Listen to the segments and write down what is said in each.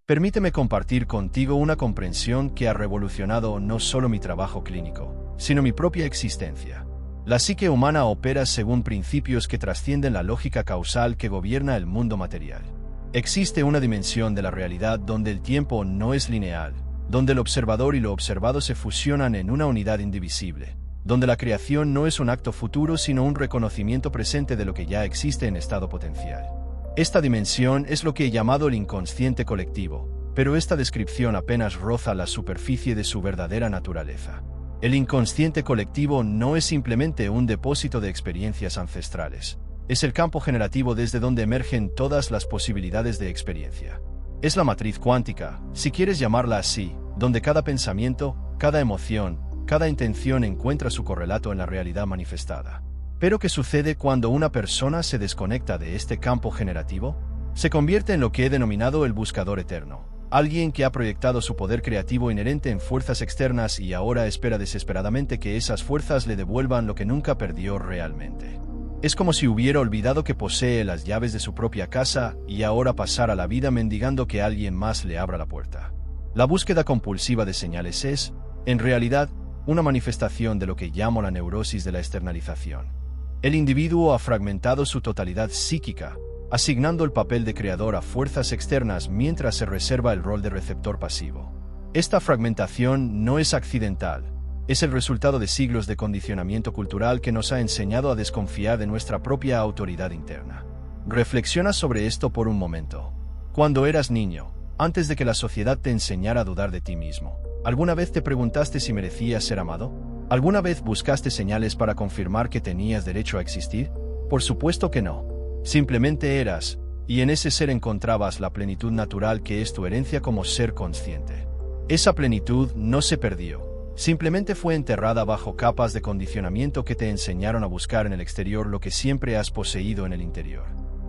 Permíteme compartir contigo una comprensión que ha revolucionado no solo mi trabajo clínico, sino mi propia existencia. La psique humana opera según principios que trascienden la lógica causal que gobierna el mundo material. Existe una dimensión de la realidad donde el tiempo no es lineal, donde el observador y lo observado se fusionan en una unidad indivisible, donde la creación no es un acto futuro sino un reconocimiento presente de lo que ya existe en estado potencial. Esta dimensión es lo que he llamado el inconsciente colectivo, pero esta descripción apenas roza la superficie de su verdadera naturaleza. El inconsciente colectivo no es simplemente un depósito de experiencias ancestrales. Es el campo generativo desde donde emergen todas las posibilidades de experiencia. Es la matriz cuántica, si quieres llamarla así, donde cada pensamiento, cada emoción, cada intención encuentra su correlato en la realidad manifestada. ¿Pero qué sucede cuando una persona se desconecta de este campo generativo? Se convierte en lo que he denominado el buscador eterno. Alguien que ha proyectado su poder creativo inherente en fuerzas externas y ahora espera desesperadamente que esas fuerzas le devuelvan lo que nunca perdió realmente. Es como si hubiera olvidado que posee las llaves de su propia casa y ahora pasara la vida mendigando que alguien más le abra la puerta. La búsqueda compulsiva de señales es, en realidad, una manifestación de lo que llamo la neurosis de la externalización. El individuo ha fragmentado su totalidad psíquica, asignando el papel de creador a fuerzas externas mientras se reserva el rol de receptor pasivo. Esta fragmentación no es accidental, es el resultado de siglos de condicionamiento cultural que nos ha enseñado a desconfiar de nuestra propia autoridad interna. Reflexiona sobre esto por un momento. Cuando eras niño, antes de que la sociedad te enseñara a dudar de ti mismo, ¿alguna vez te preguntaste si merecías ser amado? ¿Alguna vez buscaste señales para confirmar que tenías derecho a existir? Por supuesto que no. Simplemente eras, y en ese ser encontrabas la plenitud natural que es tu herencia como ser consciente. Esa plenitud no se perdió, simplemente fue enterrada bajo capas de condicionamiento que te enseñaron a buscar en el exterior lo que siempre has poseído en el interior.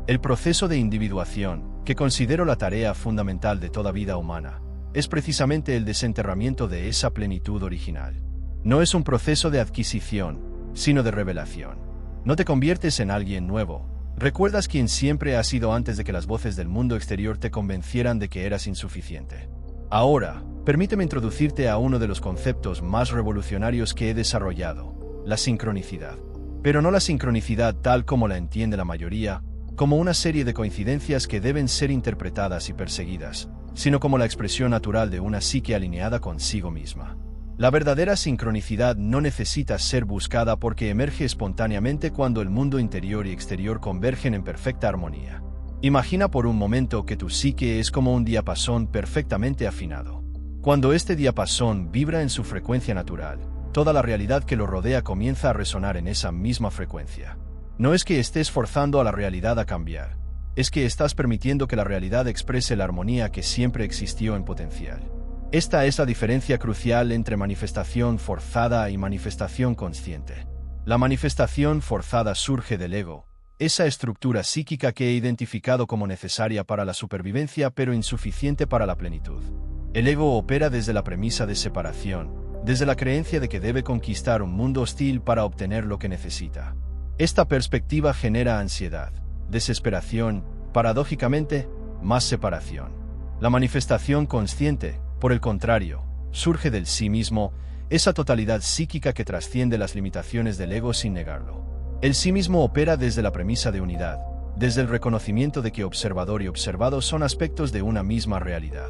El proceso de individuación, que considero la tarea fundamental de toda vida humana, es precisamente el desenterramiento de esa plenitud original. No es un proceso de adquisición, sino de revelación. No te conviertes en alguien nuevo. Recuerdas quién siempre has sido antes de que las voces del mundo exterior te convencieran de que eras insuficiente. Ahora, permíteme introducirte a uno de los conceptos más revolucionarios que he desarrollado, la sincronicidad. Pero no la sincronicidad tal como la entiende la mayoría, como una serie de coincidencias que deben ser interpretadas y perseguidas, sino como la expresión natural de una psique alineada consigo misma. La verdadera sincronicidad no necesita ser buscada porque emerge espontáneamente cuando el mundo interior y exterior convergen en perfecta armonía. Imagina por un momento que tu psique es como un diapasón perfectamente afinado. Cuando este diapasón vibra en su frecuencia natural, toda la realidad que lo rodea comienza a resonar en esa misma frecuencia. No es que estés forzando a la realidad a cambiar, es que estás permitiendo que la realidad exprese la armonía que siempre existió en potencial. Esta es la diferencia crucial entre manifestación forzada y manifestación consciente. La manifestación forzada surge del ego, esa estructura psíquica que he identificado como necesaria para la supervivencia pero insuficiente para la plenitud. El ego opera desde la premisa de separación, desde la creencia de que debe conquistar un mundo hostil para obtener lo que necesita. Esta perspectiva genera ansiedad, desesperación, paradójicamente, más separación. La manifestación consciente, por el contrario, surge del sí mismo, esa totalidad psíquica que trasciende las limitaciones del ego sin negarlo. El sí mismo opera desde la premisa de unidad, desde el reconocimiento de que observador y observado son aspectos de una misma realidad.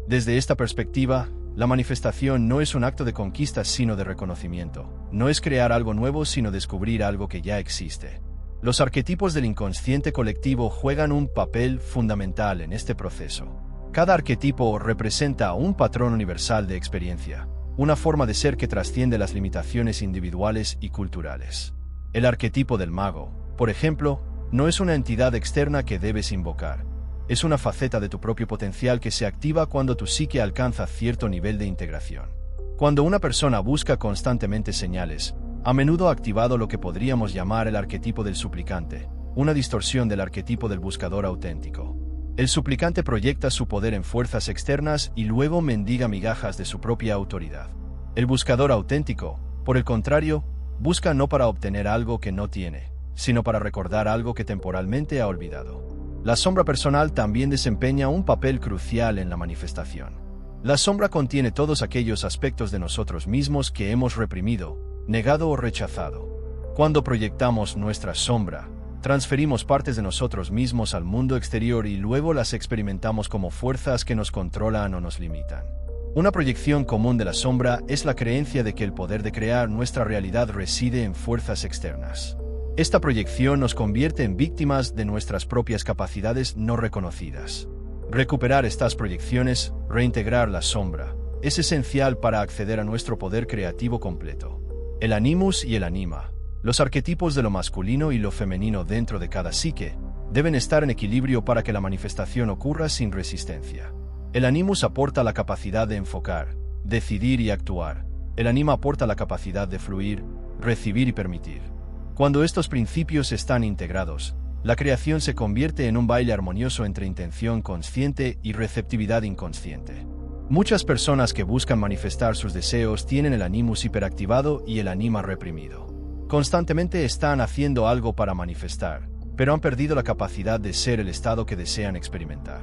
Desde esta perspectiva, la manifestación no es un acto de conquista sino de reconocimiento, no es crear algo nuevo sino descubrir algo que ya existe. Los arquetipos del inconsciente colectivo juegan un papel fundamental en este proceso. Cada arquetipo representa un patrón universal de experiencia, una forma de ser que trasciende las limitaciones individuales y culturales. El arquetipo del mago, por ejemplo, no es una entidad externa que debes invocar. Es una faceta de tu propio potencial que se activa cuando tu psique alcanza cierto nivel de integración. Cuando una persona busca constantemente señales, a menudo ha activado lo que podríamos llamar el arquetipo del suplicante, una distorsión del arquetipo del buscador auténtico. El suplicante proyecta su poder en fuerzas externas y luego mendiga migajas de su propia autoridad. El buscador auténtico, por el contrario, busca no para obtener algo que no tiene, sino para recordar algo que temporalmente ha olvidado. La sombra personal también desempeña un papel crucial en la manifestación. La sombra contiene todos aquellos aspectos de nosotros mismos que hemos reprimido, negado o rechazado. Cuando proyectamos nuestra sombra, transferimos partes de nosotros mismos al mundo exterior y luego las experimentamos como fuerzas que nos controlan o nos limitan. Una proyección común de la sombra es la creencia de que el poder de crear nuestra realidad reside en fuerzas externas. Esta proyección nos convierte en víctimas de nuestras propias capacidades no reconocidas. Recuperar estas proyecciones, reintegrar la sombra, es esencial para acceder a nuestro poder creativo completo. El animus y el anima, los arquetipos de lo masculino y lo femenino dentro de cada psique, deben estar en equilibrio para que la manifestación ocurra sin resistencia. El animus aporta la capacidad de enfocar, decidir y actuar. El anima aporta la capacidad de fluir, recibir y permitir. Cuando estos principios están integrados, la creación se convierte en un baile armonioso entre intención consciente y receptividad inconsciente. Muchas personas que buscan manifestar sus deseos tienen el animus hiperactivado y el anima reprimido. Constantemente están haciendo algo para manifestar, pero han perdido la capacidad de ser el estado que desean experimentar.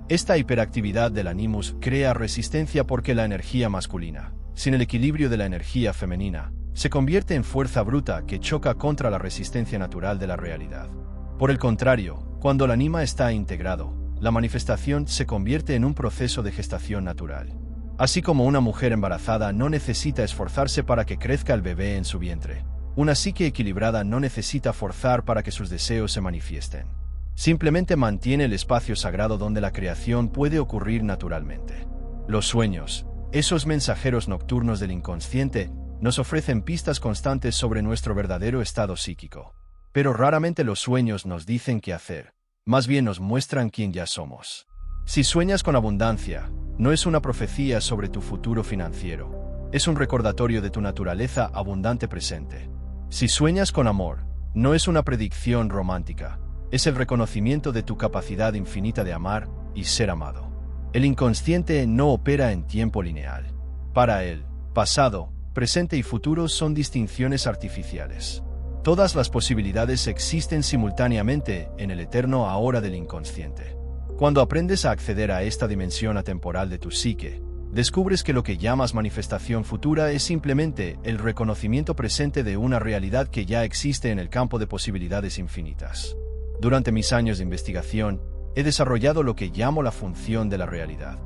Esta hiperactividad del animus crea resistencia porque la energía masculina, sin el equilibrio de la energía femenina, se convierte en fuerza bruta que choca contra la resistencia natural de la realidad. Por el contrario, cuando el anima está integrado, la manifestación se convierte en un proceso de gestación natural. Así como una mujer embarazada no necesita esforzarse para que crezca el bebé en su vientre, una psique equilibrada no necesita forzar para que sus deseos se manifiesten. Simplemente mantiene el espacio sagrado donde la creación puede ocurrir naturalmente. Los sueños, esos mensajeros nocturnos del inconsciente, nos ofrecen pistas constantes sobre nuestro verdadero estado psíquico. Pero raramente los sueños nos dicen qué hacer, más bien nos muestran quién ya somos. Si sueñas con abundancia, no es una profecía sobre tu futuro financiero, es un recordatorio de tu naturaleza abundante presente. Si sueñas con amor, no es una predicción romántica, es el reconocimiento de tu capacidad infinita de amar y ser amado. El inconsciente no opera en tiempo lineal. Para él, pasado, presente y futuro son distinciones artificiales. Todas las posibilidades existen simultáneamente en el eterno ahora del inconsciente. Cuando aprendes a acceder a esta dimensión atemporal de tu psique, descubres que lo que llamas manifestación futura es simplemente el reconocimiento presente de una realidad que ya existe en el campo de posibilidades infinitas. Durante mis años de investigación, he desarrollado lo que llamo la función de la realidad.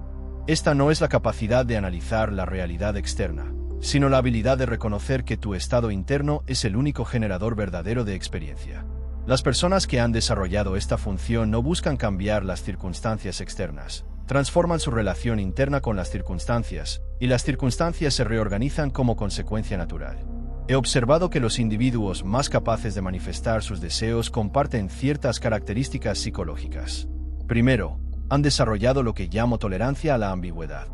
Esta no es la capacidad de analizar la realidad externa, sino la habilidad de reconocer que tu estado interno es el único generador verdadero de experiencia. Las personas que han desarrollado esta función no buscan cambiar las circunstancias externas, transforman su relación interna con las circunstancias, y las circunstancias se reorganizan como consecuencia natural. He observado que los individuos más capaces de manifestar sus deseos comparten ciertas características psicológicas. Primero, han desarrollado lo que llamo tolerancia a la ambigüedad.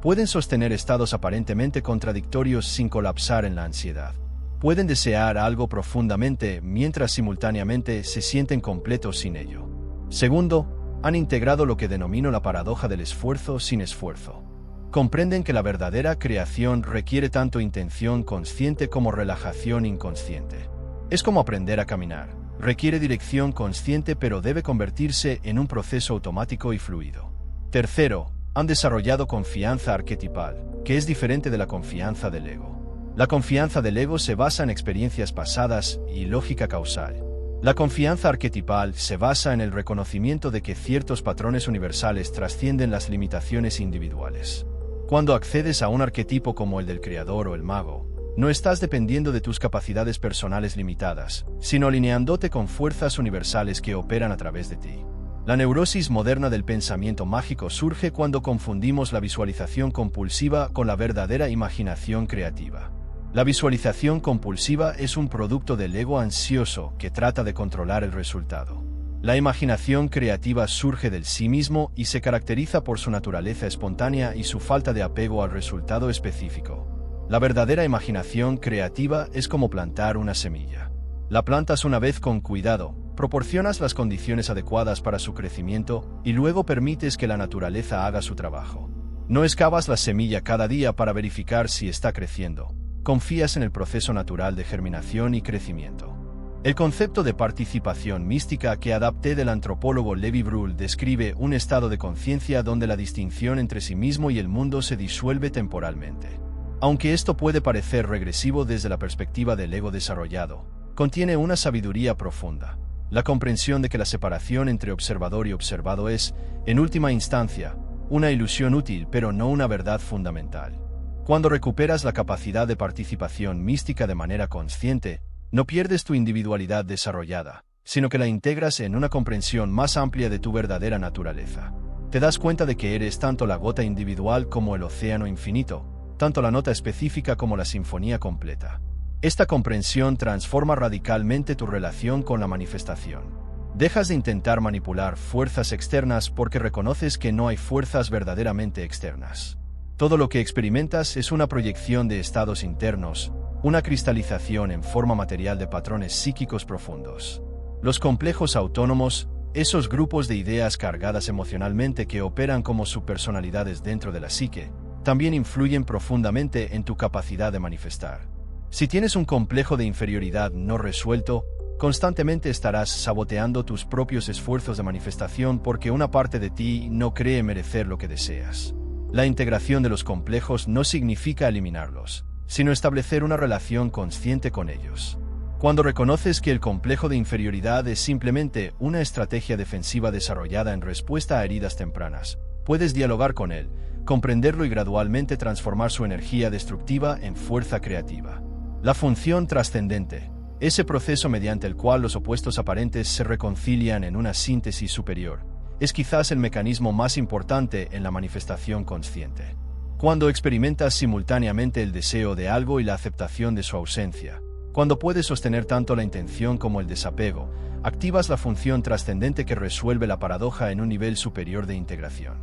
Pueden sostener estados aparentemente contradictorios sin colapsar en la ansiedad. Pueden desear algo profundamente mientras simultáneamente se sienten completos sin ello. Segundo, han integrado lo que denomino la paradoja del esfuerzo sin esfuerzo. Comprenden que la verdadera creación requiere tanto intención consciente como relajación inconsciente. Es como aprender a caminar. Requiere dirección consciente pero debe convertirse en un proceso automático y fluido. Tercero, han desarrollado confianza arquetipal, que es diferente de la confianza del ego. La confianza del ego se basa en experiencias pasadas y lógica causal. La confianza arquetipal se basa en el reconocimiento de que ciertos patrones universales trascienden las limitaciones individuales. Cuando accedes a un arquetipo como el del creador o el mago, no estás dependiendo de tus capacidades personales limitadas, sino alineándote con fuerzas universales que operan a través de ti. La neurosis moderna del pensamiento mágico surge cuando confundimos la visualización compulsiva con la verdadera imaginación creativa. La visualización compulsiva es un producto del ego ansioso que trata de controlar el resultado. La imaginación creativa surge del sí mismo y se caracteriza por su naturaleza espontánea y su falta de apego al resultado específico. La verdadera imaginación creativa es como plantar una semilla. La plantas una vez con cuidado, proporcionas las condiciones adecuadas para su crecimiento y luego permites que la naturaleza haga su trabajo. No excavas la semilla cada día para verificar si está creciendo. Confías en el proceso natural de germinación y crecimiento. El concepto de participación mística que adapté del antropólogo Levi Brühl describe un estado de conciencia donde la distinción entre sí mismo y el mundo se disuelve temporalmente. Aunque esto puede parecer regresivo desde la perspectiva del ego desarrollado, contiene una sabiduría profunda. La comprensión de que la separación entre observador y observado es, en última instancia, una ilusión útil pero no una verdad fundamental. Cuando recuperas la capacidad de participación mística de manera consciente, no pierdes tu individualidad desarrollada, sino que la integras en una comprensión más amplia de tu verdadera naturaleza. Te das cuenta de que eres tanto la gota individual como el océano infinito, tanto la nota específica como la sinfonía completa. Esta comprensión transforma radicalmente tu relación con la manifestación. Dejas de intentar manipular fuerzas externas porque reconoces que no hay fuerzas verdaderamente externas. Todo lo que experimentas es una proyección de estados internos, una cristalización en forma material de patrones psíquicos profundos. Los complejos autónomos, esos grupos de ideas cargadas emocionalmente que operan como subpersonalidades dentro de la psique, también influyen profundamente en tu capacidad de manifestar. Si tienes un complejo de inferioridad no resuelto, constantemente estarás saboteando tus propios esfuerzos de manifestación porque una parte de ti no cree merecer lo que deseas. La integración de los complejos no significa eliminarlos, sino establecer una relación consciente con ellos. Cuando reconoces que el complejo de inferioridad es simplemente una estrategia defensiva desarrollada en respuesta a heridas tempranas, puedes dialogar con él, comprenderlo y gradualmente transformar su energía destructiva en fuerza creativa. La función trascendente, ese proceso mediante el cual los opuestos aparentes se reconcilian en una síntesis superior, es quizás el mecanismo más importante en la manifestación consciente. Cuando experimentas simultáneamente el deseo de algo y la aceptación de su ausencia, cuando puedes sostener tanto la intención como el desapego, activas la función trascendente que resuelve la paradoja en un nivel superior de integración.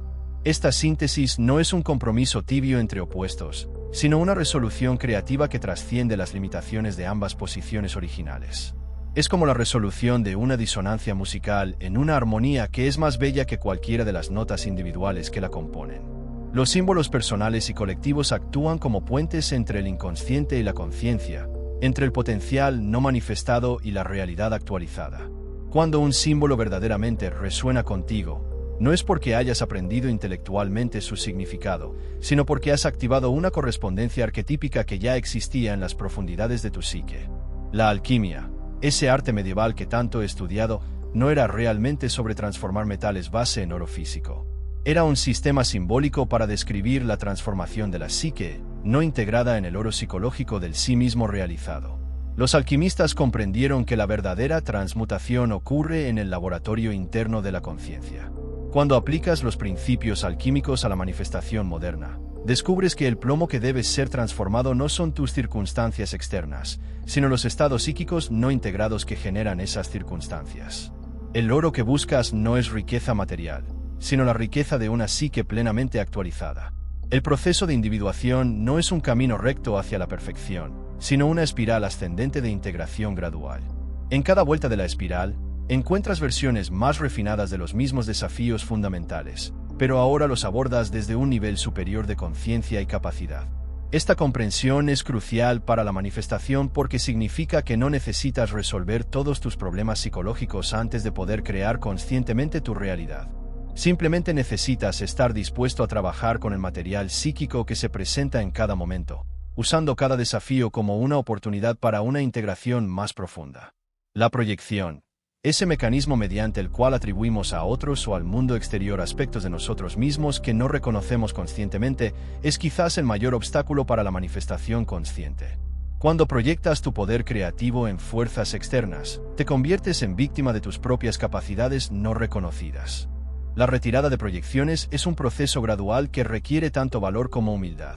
Esta síntesis no es un compromiso tibio entre opuestos, sino una resolución creativa que trasciende las limitaciones de ambas posiciones originales. Es como la resolución de una disonancia musical en una armonía que es más bella que cualquiera de las notas individuales que la componen. Los símbolos personales y colectivos actúan como puentes entre el inconsciente y la conciencia, entre el potencial no manifestado y la realidad actualizada. Cuando un símbolo verdaderamente resuena contigo, no es porque hayas aprendido intelectualmente su significado, sino porque has activado una correspondencia arquetípica que ya existía en las profundidades de tu psique. La alquimia, ese arte medieval que tanto he estudiado, no era realmente sobre transformar metales base en oro físico. Era un sistema simbólico para describir la transformación de la psique, no integrada en el oro psicológico del sí mismo realizado. Los alquimistas comprendieron que la verdadera transmutación ocurre en el laboratorio interno de la conciencia. Cuando aplicas los principios alquímicos a la manifestación moderna, descubres que el plomo que debe ser transformado no son tus circunstancias externas, sino los estados psíquicos no integrados que generan esas circunstancias. El oro que buscas no es riqueza material, sino la riqueza de una psique plenamente actualizada. El proceso de individuación no es un camino recto hacia la perfección, sino una espiral ascendente de integración gradual. En cada vuelta de la espiral, encuentras versiones más refinadas de los mismos desafíos fundamentales, pero ahora los abordas desde un nivel superior de conciencia y capacidad. Esta comprensión es crucial para la manifestación porque significa que no necesitas resolver todos tus problemas psicológicos antes de poder crear conscientemente tu realidad. Simplemente necesitas estar dispuesto a trabajar con el material psíquico que se presenta en cada momento, usando cada desafío como una oportunidad para una integración más profunda. La proyección, ese mecanismo mediante el cual atribuimos a otros o al mundo exterior aspectos de nosotros mismos que no reconocemos conscientemente, es quizás el mayor obstáculo para la manifestación consciente. Cuando proyectas tu poder creativo en fuerzas externas, te conviertes en víctima de tus propias capacidades no reconocidas. La retirada de proyecciones es un proceso gradual que requiere tanto valor como humildad.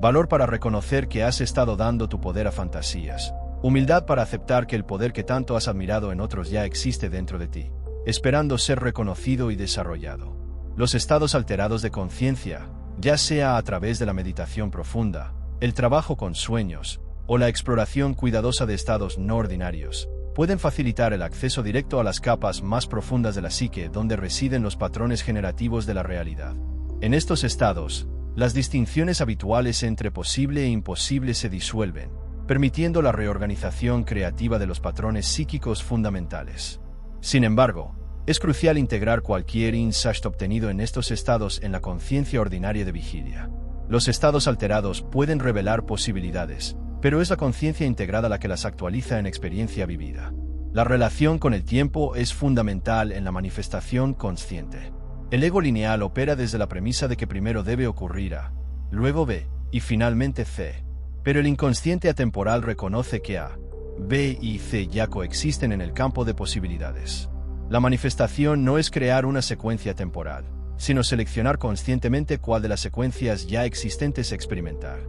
Valor para reconocer que has estado dando tu poder a fantasías. Humildad para aceptar que el poder que tanto has admirado en otros ya existe dentro de ti, esperando ser reconocido y desarrollado. Los estados alterados de conciencia, ya sea a través de la meditación profunda, el trabajo con sueños, o la exploración cuidadosa de estados no ordinarios, pueden facilitar el acceso directo a las capas más profundas de la psique donde residen los patrones generativos de la realidad. En estos estados, las distinciones habituales entre posible e imposible se disuelven, permitiendo la reorganización creativa de los patrones psíquicos fundamentales. Sin embargo, es crucial integrar cualquier insight obtenido en estos estados en la conciencia ordinaria de vigilia. Los estados alterados pueden revelar posibilidades, pero es la conciencia integrada la que las actualiza en experiencia vivida. La relación con el tiempo es fundamental en la manifestación consciente. El ego lineal opera desde la premisa de que primero debe ocurrir A, luego B, y finalmente C. Pero el inconsciente atemporal reconoce que A, B y C ya coexisten en el campo de posibilidades. La manifestación no es crear una secuencia temporal, sino seleccionar conscientemente cuál de las secuencias ya existentes experimentar.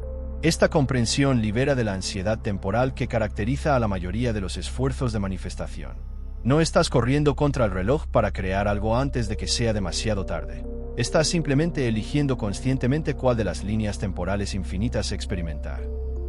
Esta comprensión libera de la ansiedad temporal que caracteriza a la mayoría de los esfuerzos de manifestación. No estás corriendo contra el reloj para crear algo antes de que sea demasiado tarde. Estás simplemente eligiendo conscientemente cuál de las líneas temporales infinitas experimentar.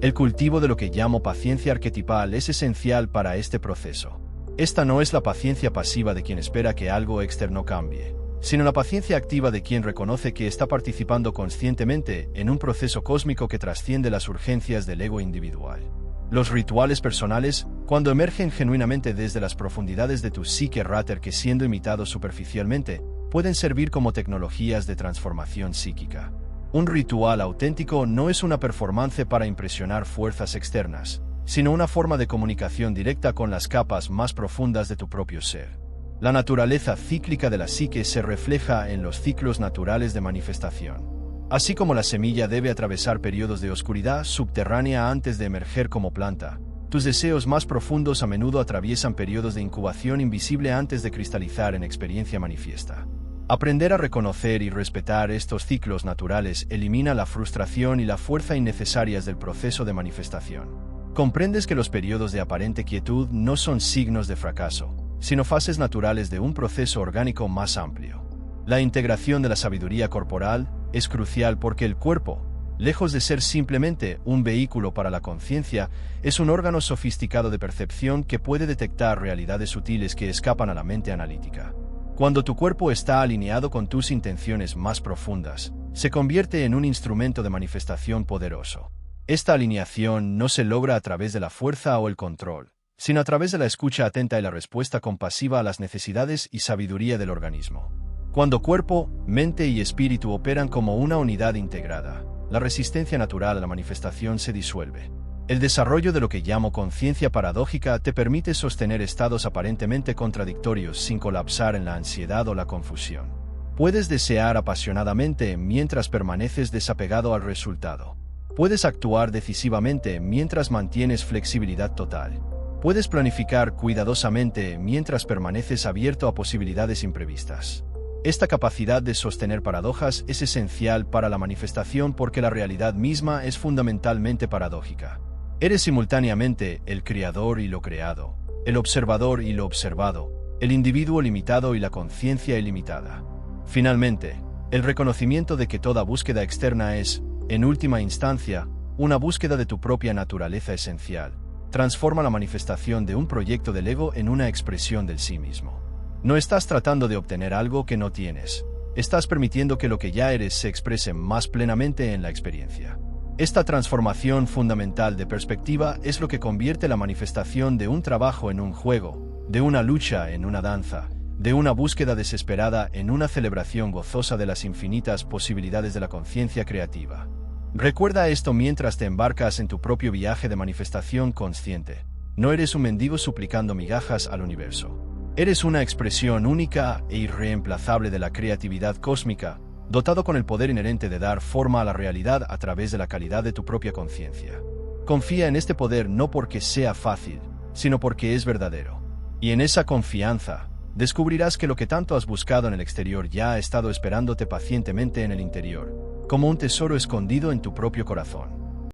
El cultivo de lo que llamo paciencia arquetipal es esencial para este proceso. Esta no es la paciencia pasiva de quien espera que algo externo cambie, sino la paciencia activa de quien reconoce que está participando conscientemente en un proceso cósmico que trasciende las urgencias del ego individual. Los rituales personales, cuando emergen genuinamente desde las profundidades de tu psique rater que siendo imitados superficialmente, pueden servir como tecnologías de transformación psíquica. Un ritual auténtico no es una performance para impresionar fuerzas externas, sino una forma de comunicación directa con las capas más profundas de tu propio ser. La naturaleza cíclica de la psique se refleja en los ciclos naturales de manifestación. Así como la semilla debe atravesar periodos de oscuridad subterránea antes de emerger como planta, tus deseos más profundos a menudo atraviesan periodos de incubación invisible antes de cristalizar en experiencia manifiesta. Aprender a reconocer y respetar estos ciclos naturales elimina la frustración y la fuerza innecesarias del proceso de manifestación. Comprendes que los periodos de aparente quietud no son signos de fracaso, sino fases naturales de un proceso orgánico más amplio. La integración de la sabiduría corporal es crucial porque el cuerpo, lejos de ser simplemente un vehículo para la conciencia, es un órgano sofisticado de percepción que puede detectar realidades sutiles que escapan a la mente analítica. Cuando tu cuerpo está alineado con tus intenciones más profundas, se convierte en un instrumento de manifestación poderoso. Esta alineación no se logra a través de la fuerza o el control, sino a través de la escucha atenta y la respuesta compasiva a las necesidades y sabiduría del organismo. Cuando cuerpo, mente y espíritu operan como una unidad integrada, la resistencia natural a la manifestación se disuelve. El desarrollo de lo que llamo conciencia paradójica te permite sostener estados aparentemente contradictorios sin colapsar en la ansiedad o la confusión. Puedes desear apasionadamente mientras permaneces desapegado al resultado. Puedes actuar decisivamente mientras mantienes flexibilidad total. Puedes planificar cuidadosamente mientras permaneces abierto a posibilidades imprevistas. Esta capacidad de sostener paradojas es esencial para la manifestación porque la realidad misma es fundamentalmente paradójica. Eres simultáneamente el creador y lo creado, el observador y lo observado, el individuo limitado y la conciencia ilimitada. Finalmente, el reconocimiento de que toda búsqueda externa es, en última instancia, una búsqueda de tu propia naturaleza esencial, transforma la manifestación de un proyecto del ego en una expresión del sí mismo. No estás tratando de obtener algo que no tienes, estás permitiendo que lo que ya eres se exprese más plenamente en la experiencia. Esta transformación fundamental de perspectiva es lo que convierte la manifestación de un trabajo en un juego, de una lucha en una danza, de una búsqueda desesperada en una celebración gozosa de las infinitas posibilidades de la conciencia creativa. Recuerda esto mientras te embarcas en tu propio viaje de manifestación consciente. No eres un mendigo suplicando migajas al universo. Eres una expresión única e irreemplazable de la creatividad cósmica, dotado con el poder inherente de dar forma a la realidad a través de la calidad de tu propia conciencia. Confía en este poder no porque sea fácil, sino porque es verdadero. Y en esa confianza, descubrirás que lo que tanto has buscado en el exterior ya ha estado esperándote pacientemente en el interior, como un tesoro escondido en tu propio corazón.